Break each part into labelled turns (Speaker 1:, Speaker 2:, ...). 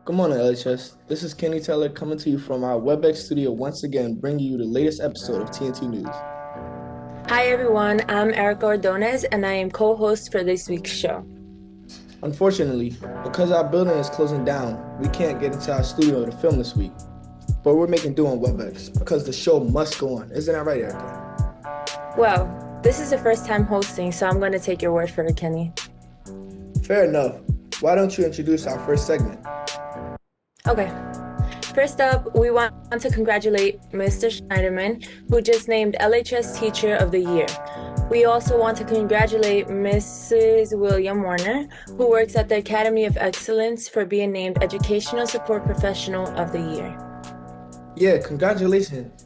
Speaker 1: Good morning, LHS. This is Kenny Taylor coming to you from our Webex studio once again, bringing you the latest episode of TNT News.
Speaker 2: Hi everyone, I'm Erica Ordonez and I am co-host for this week's show.
Speaker 1: Unfortunately, because our building is closing down, we can't get into our studio to film this week. But we're making do on Webex because the show must go on. Isn't that right, Erica?
Speaker 2: Well, this is the first time hosting, so I'm going to take your word for it, Kenny.
Speaker 1: Fair enough. Why don't you introduce our first segment?
Speaker 2: Okay. First up, we want to congratulate Mr. Schneiderman, who just named LHS Teacher of the Year. We also want to congratulate Mrs. William Warner, who works at the Academy of Excellence, for being named Educational Support Professional of the Year.
Speaker 1: Yeah, congratulations.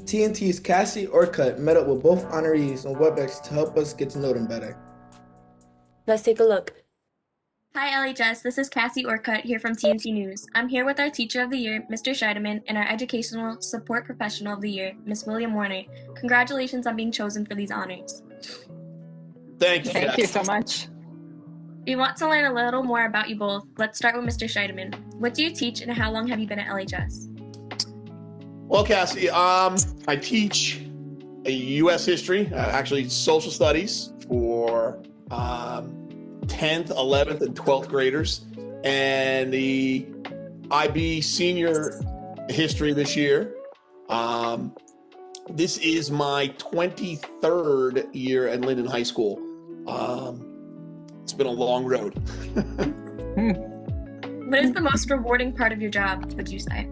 Speaker 1: TNT's Cassie Orcutt met up with both honorees on Webex to help us get to know them better.
Speaker 2: Let's take a look.
Speaker 3: Hi LHS, this is Cassie Orcutt here from TNT News. I'm here with our Teacher of the Year, Mr. Scheidemann, and our Educational Support Professional of the Year, Ms. William Warner. Congratulations on being chosen for these honors.
Speaker 4: Thank you.
Speaker 5: Thank you so much.
Speaker 3: We want to learn a little more about you both. Let's start with Mr. Scheidemann. What do you teach and how long have you been at LHS?
Speaker 4: Well, Cassie, I teach U.S. history, actually social studies for 10th, 11th, and 12th graders, and the IB senior history this year. This is my 23rd year at Linden High School. It's been a long road.
Speaker 3: What is the most rewarding part of your job, would you say?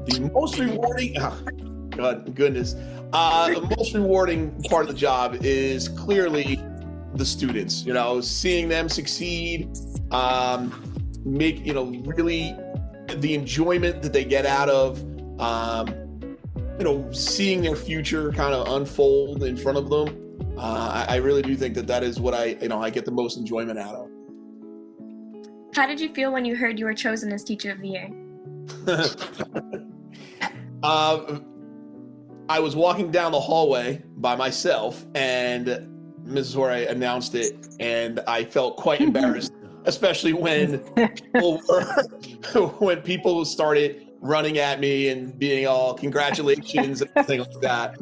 Speaker 4: The most rewarding, goodness. The most rewarding part of the job is clearly the students, seeing them succeed, really the enjoyment that they get out of, seeing their future kind of unfold in front of them. I really do think that is what I get the most enjoyment out of.
Speaker 3: How did you feel when you heard you were chosen as Teacher of the Year?
Speaker 4: I was walking down the hallway by myself and Mrs. Horay announced it, and I felt quite embarrassed, especially when people started running at me and being all congratulations and things like that.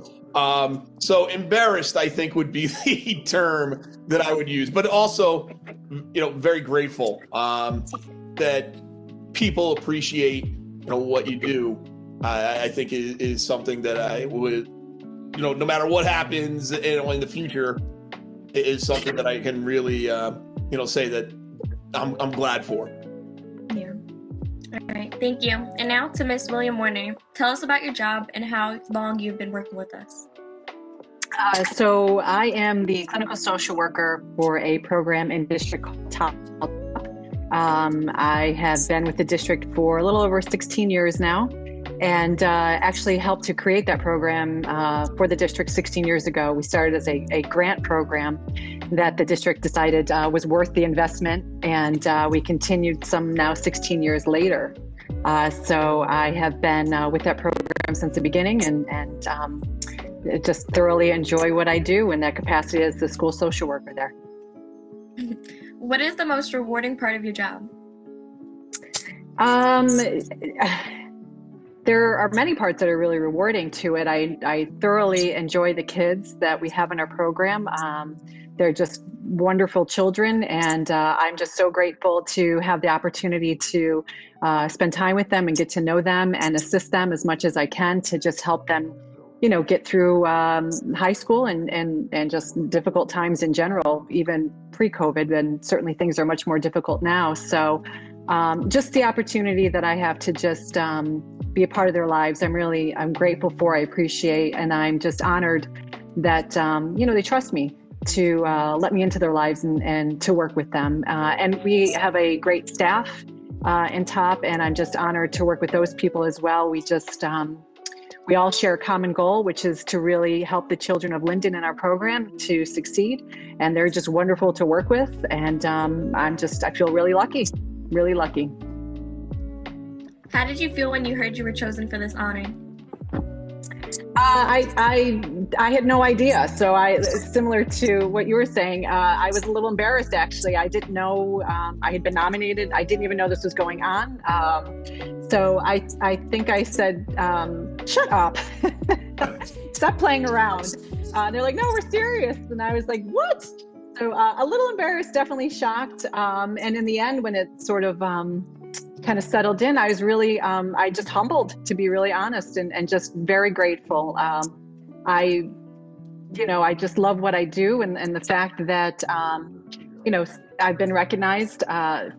Speaker 4: So embarrassed, I think, would be the term that I would use, but also, very grateful that people appreciate what you do. I think is something that I would, no matter what happens, in the future, is something that I can really, say that I'm glad for.
Speaker 3: Yeah. All right. Thank you. And now to Miss William Warner. Tell us about your job and how long you've been working with us.
Speaker 5: So I am the clinical social worker for a program in District Top. I have been with the district for a little over 16 years now, and actually helped to create that program for the district 16 years ago. We started as a grant program that the district decided was worth the investment, and we continued some now 16 years later. So I have been with that program since the beginning, and just thoroughly enjoy what I do in that capacity as the school social worker there.
Speaker 3: What is the most rewarding part of your job?
Speaker 5: There are many parts that are really rewarding to it. I thoroughly enjoy the kids that we have in our program. They're just wonderful children, and I'm just so grateful to have the opportunity to spend time with them and get to know them and assist them as much as I can to just help them, get through high school and just difficult times in general, even pre-COVID, and certainly things are much more difficult now. So just the opportunity that I have to just be a part of their lives, I'm grateful for, I appreciate, and I'm just honored that, they trust me to let me into their lives and to work with them. And we have a great staff in TOP, and I'm just honored to work with those people as well. We all share a common goal, which is to really help the children of Linden in our program to succeed. And they're just wonderful to work with. And I feel really lucky, really lucky.
Speaker 3: How did you feel when you heard you were chosen for this honor?
Speaker 5: I I had no idea. So similar to what you were saying, I was a little embarrassed actually. I didn't know I had been nominated. I didn't even know this was going on. So I think I said, shut up, stop playing around. They're like, no, we're serious. And I was like, what? So a little embarrassed, definitely shocked. And in the end, when it sort of kind of settled in, I was really, I just humbled, to be really honest, and just very grateful. I just love what I do, and the fact that, I've been recognized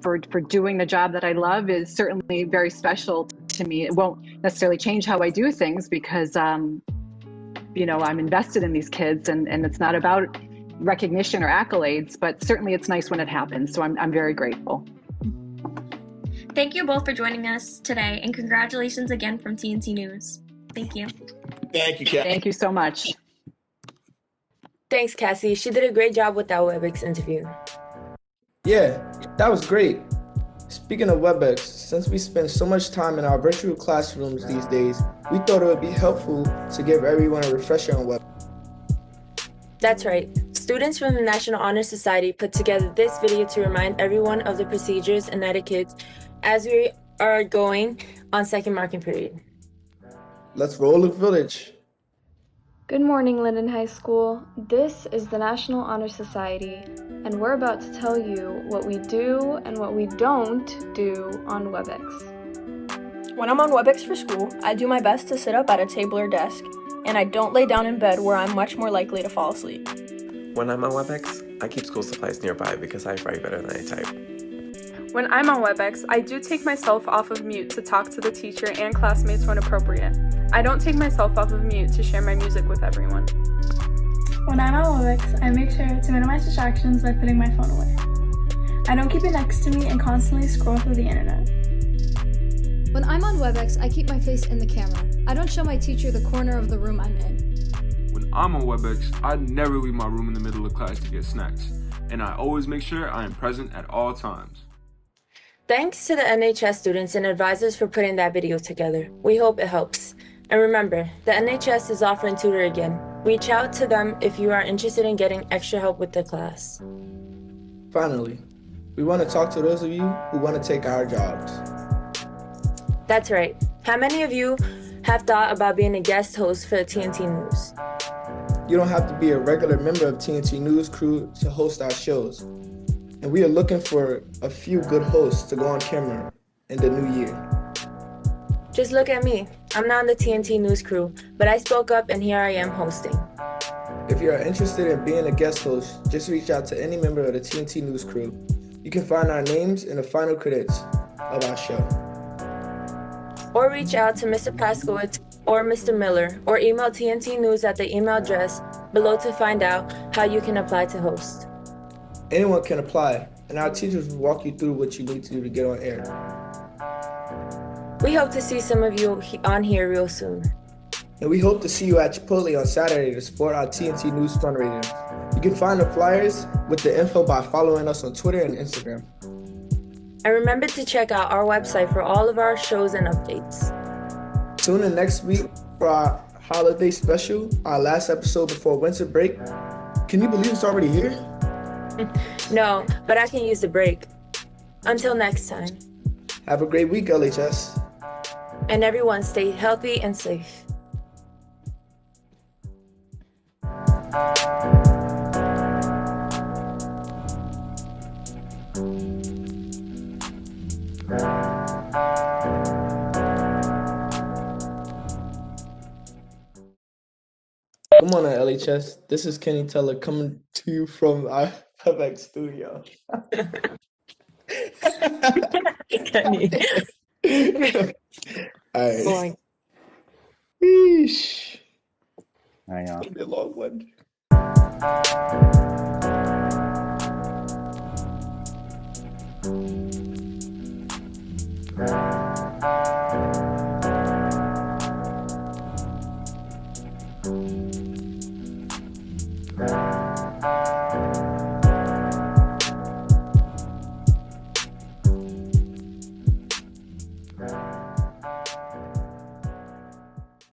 Speaker 5: for doing the job that I love is certainly very special to me. It won't necessarily change how I do things because, I'm invested in these kids, and it's not about recognition or accolades, but certainly it's nice when it happens. So I'm very grateful.
Speaker 3: Thank you both for joining us today, and congratulations again from TNT News. Thank you.
Speaker 4: Thank you, Kat.
Speaker 5: Thank you so much.
Speaker 2: Thanks, Cassie. She did a great job with that Webex interview.
Speaker 1: Yeah, that was great. Speaking of Webex, since we spend so much time in our virtual classrooms these days, we thought it would be helpful to give everyone a refresher on Webex.
Speaker 2: That's right. Students from the National Honor Society put together this video to remind everyone of the procedures and etiquettes as we are going on second marking period.
Speaker 1: Let's roll the village.
Speaker 6: Good morning, Linden High School. This is the National Honor Society, and we're about to tell you what we do and what we don't do on Webex.
Speaker 7: When I'm on Webex for school, I do my best to sit up at a table or desk, and I don't lay down in bed where I'm much more likely to fall asleep.
Speaker 8: When I'm on Webex, I keep school supplies nearby because I write better than I type.
Speaker 9: When I'm on Webex, I do take myself off of mute to talk to the teacher and classmates when appropriate. I don't take myself off of mute to share my music with everyone.
Speaker 10: When I'm on Webex, I make sure to minimize distractions by putting my phone away. I don't keep it next to me and constantly scroll through the internet.
Speaker 11: When I'm on Webex, I keep my face in the camera. I don't show my teacher the corner of the room I'm in.
Speaker 12: When I'm on Webex, I never leave my room in the middle of class to get snacks, and I always make sure I am present at all times.
Speaker 2: Thanks to the NHS students and advisors for putting that video together. We hope it helps. And remember, the NHS is offering tutor again. Reach out to them if you are interested in getting extra help with the class.
Speaker 1: Finally, we want to talk to those of you who want to take our jobs.
Speaker 2: That's right. How many of you have thought about being a guest host for TNT News?
Speaker 1: You don't have to be a regular member of TNT News crew to host our shows. And we are looking for a few good hosts to go on camera in the new year.
Speaker 2: Just look at me. I'm not on the TNT News crew, but I spoke up and here I am hosting.
Speaker 1: If you are interested in being a guest host, just reach out to any member of the TNT News crew. You can find our names in the final credits of our show.
Speaker 2: Or reach out to Mr. Paskowitz or Mr. Miller, or email TNT News at the email address below to find out how you can apply to host.
Speaker 1: Anyone can apply, and our teachers will walk you through what you need to do to get on air.
Speaker 2: We hope to see some of you on here real soon.
Speaker 1: And we hope to see you at Chipotle on Saturday to support our TNT News fundraiser. You can find the flyers with the info by following us on Twitter and Instagram.
Speaker 2: And remember to check out our website for all of our shows and updates.
Speaker 1: Tune in next week for our holiday special, our last episode before winter break. Can you believe it's already here?
Speaker 2: No, but I can use the break. Until next time.
Speaker 1: Have a great week, LHS.
Speaker 2: And everyone stay healthy and safe.
Speaker 1: Come on, LHS. This is Kenny Teller coming to you from our Webex studio.
Speaker 2: Kenny.
Speaker 1: All right.
Speaker 2: Boing.
Speaker 1: Yeesh.
Speaker 13: Hang on.
Speaker 1: It's gonna be a long one.